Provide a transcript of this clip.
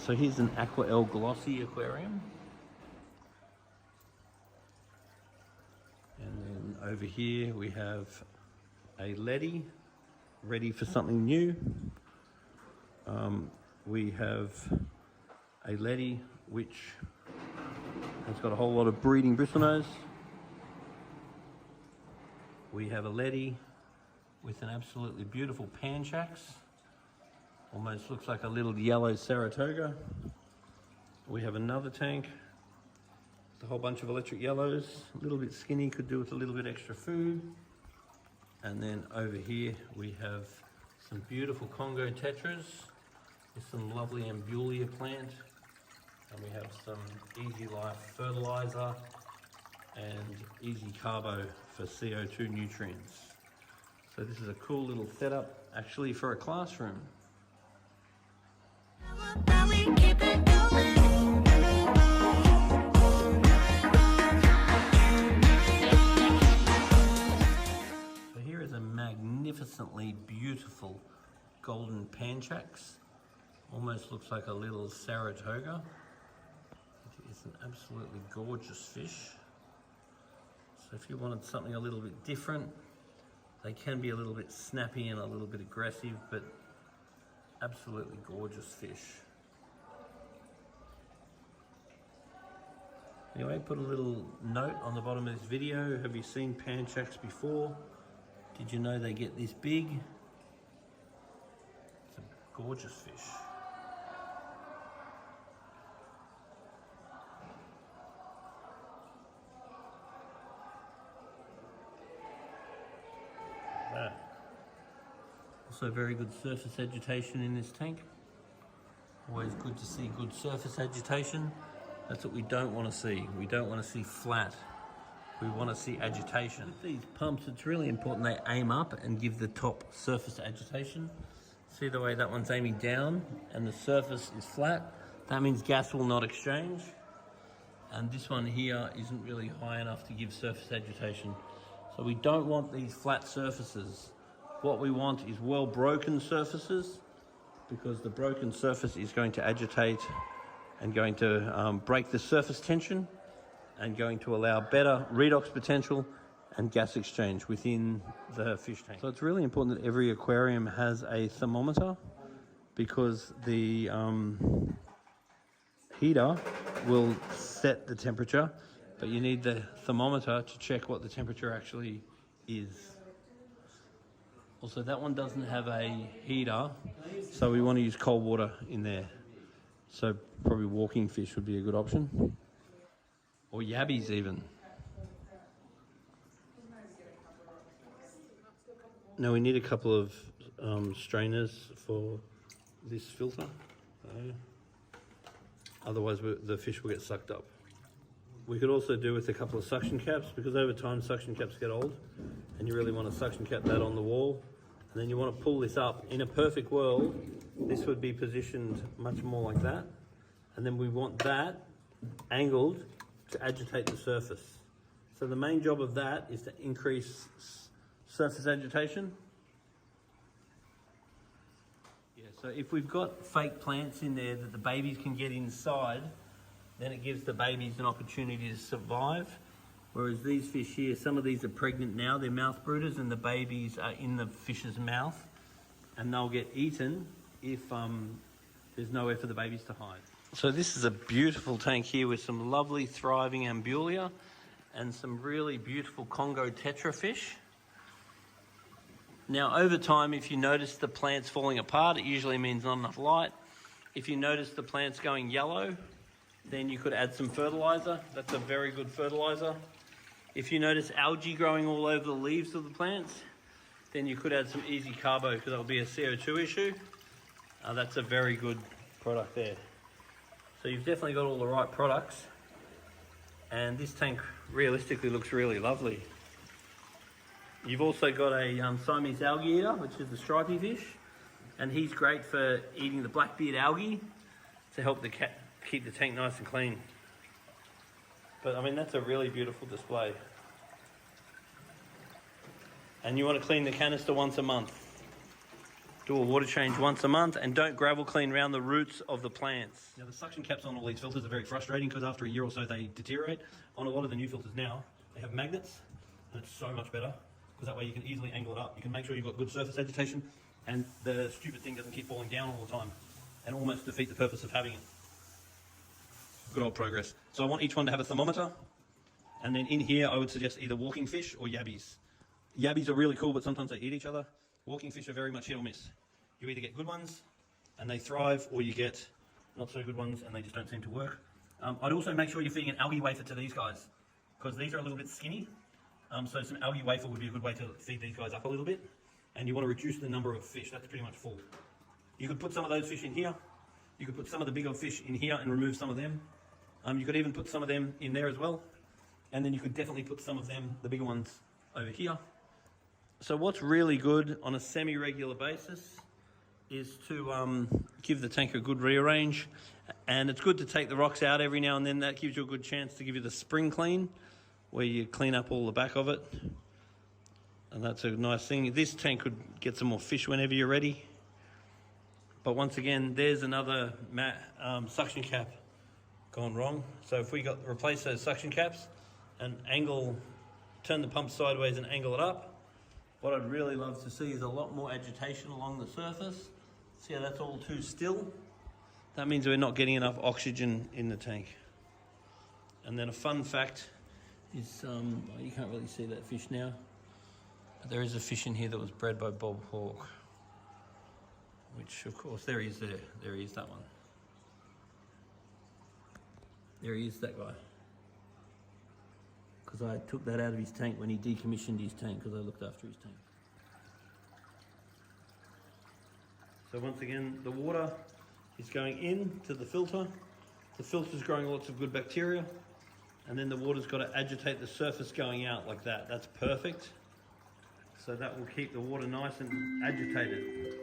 So here's an Aqua L Glossy aquarium. And then over here we have a Letty, ready for something new. We have a Letty which has got a whole lot of breeding bristlenose. We have a Letty with an absolutely beautiful Panchax. Almost looks like a little yellow Saratoga. We have another tank with a whole bunch of electric yellows, a little bit skinny, could do with a little bit extra food. And then over here we have some beautiful Congo tetras with some lovely ambulia plant. And we have some Easy Life fertilizer and Easy Carbo for CO2 nutrients. So this is a cool little setup actually for a classroom. So here is a magnificently beautiful golden Panchax. Almost looks like a little Saratoga. It is an absolutely gorgeous fish. So if you wanted something a little bit different, they can be a little bit snappy and a little bit aggressive, but absolutely gorgeous fish. Anyway, put a little note on the bottom of this video. Have you seen Panchax before? Did you know they get this big? It's a gorgeous fish. Also very good surface agitation in this tank. Always good to see good surface agitation. That's what we don't want to see. We don't want to see flat. We want to see agitation. With these pumps, it's really important they aim up and give the top surface agitation. See the way that one's aiming down and the surface is flat? That means gas will not exchange. And this one here isn't really high enough to give surface agitation. So we don't want these flat surfaces. What we want is well broken surfaces, because the broken surface is going to agitate and going to break the surface tension and going to allow better redox potential and gas exchange within the fish tank. So it's really important that every aquarium has a thermometer, because the heater will set the temperature, but you need the thermometer to check what the temperature actually is. Also, that one doesn't have a heater, so we want to use cold water in there. So probably walking fish would be a good option. Or yabbies even. Now we need a couple of strainers for this filter. Otherwise the fish will get sucked up. We could also do with a couple of suction caps, because over time suction caps get old and you really want to suction cap that on the wall. And then you want to pull this up. In a perfect world, this would be positioned much more like that. And then we want that angled to agitate the surface. So the main job of that is to increase surface agitation. Yeah, so if we've got fake plants in there that the babies can get inside, then it gives the babies an opportunity to survive. Whereas these fish here, some of these are pregnant now, they're mouth brooders, and the babies are in the fish's mouth, and they'll get eaten if there's nowhere for the babies to hide. So this is a beautiful tank here with some lovely thriving ambulia and some really beautiful Congo tetra fish. Now over time, if you notice the plants falling apart, it usually means not enough light. If you notice the plants going yellow, then you could add some fertilizer. That's a very good fertilizer. If you notice algae growing all over the leaves of the plants, then you could add some Easy Carbo, because that'll be a CO2 issue. That's a very good product there. So you've definitely got all the right products. And this tank realistically looks really lovely. You've also got a Siamese algae eater, which is the stripy fish. And he's great for eating the blackbeard algae to help the cat keep the tank nice and clean. But I mean, that's a really beautiful display. And you want to clean the canister once a month. Do a water change once a month, and don't gravel clean around the roots of the plants. Now the suction caps on all these filters are very frustrating because after a year or so they deteriorate. On a lot of the new filters now, they have magnets, and it's so much better because that way you can easily angle it up. You can make sure you've got good surface agitation, and the stupid thing doesn't keep falling down all the time and almost defeat the purpose of having it. Good old progress. So I want each one to have a thermometer, and then in here I would suggest either walking fish or yabbies. Yabbies are really cool, but sometimes they eat each other. Walking fish are very much hit or miss. You either get good ones and they thrive, or you get not so good ones and they just don't seem to work. I'd also make sure you're feeding an algae wafer to these guys, because these are a little bit skinny. So some algae wafer would be a good way to feed these guys up a little bit. And you want to reduce the number of fish. That's pretty much full. You could put some of those fish in here. You could put some of the bigger fish in here and remove some of them. You could even put some of them in there as well. And then you could definitely put some of them, the bigger ones, over here. So what's really good on a semi-regular basis is to give the tank a good rearrange. And it's good to take the rocks out every now and then. That gives you a good chance to give you the spring clean, where you clean up all the back of it. And that's a nice thing. This tank could get some more fish whenever you're ready. But once again, there's another suction cap gone wrong. So if we replace those suction caps and turn the pump sideways and angle it up, what I'd really love to see is a lot more agitation along the surface. See how that's all too still? That means we're not getting enough oxygen in the tank. And then a fun fact is, you can't really see that fish now, but there is a fish in here that was bred by Bob Hawke, which of course, there he is, that one. There he is, that guy. Because I took that out of his tank when he decommissioned his tank, because I looked after his tank. So once again, the water is going into the filter. The filter's growing lots of good bacteria, and then the water's got to agitate the surface going out like that. That's perfect. So that will keep the water nice and agitated.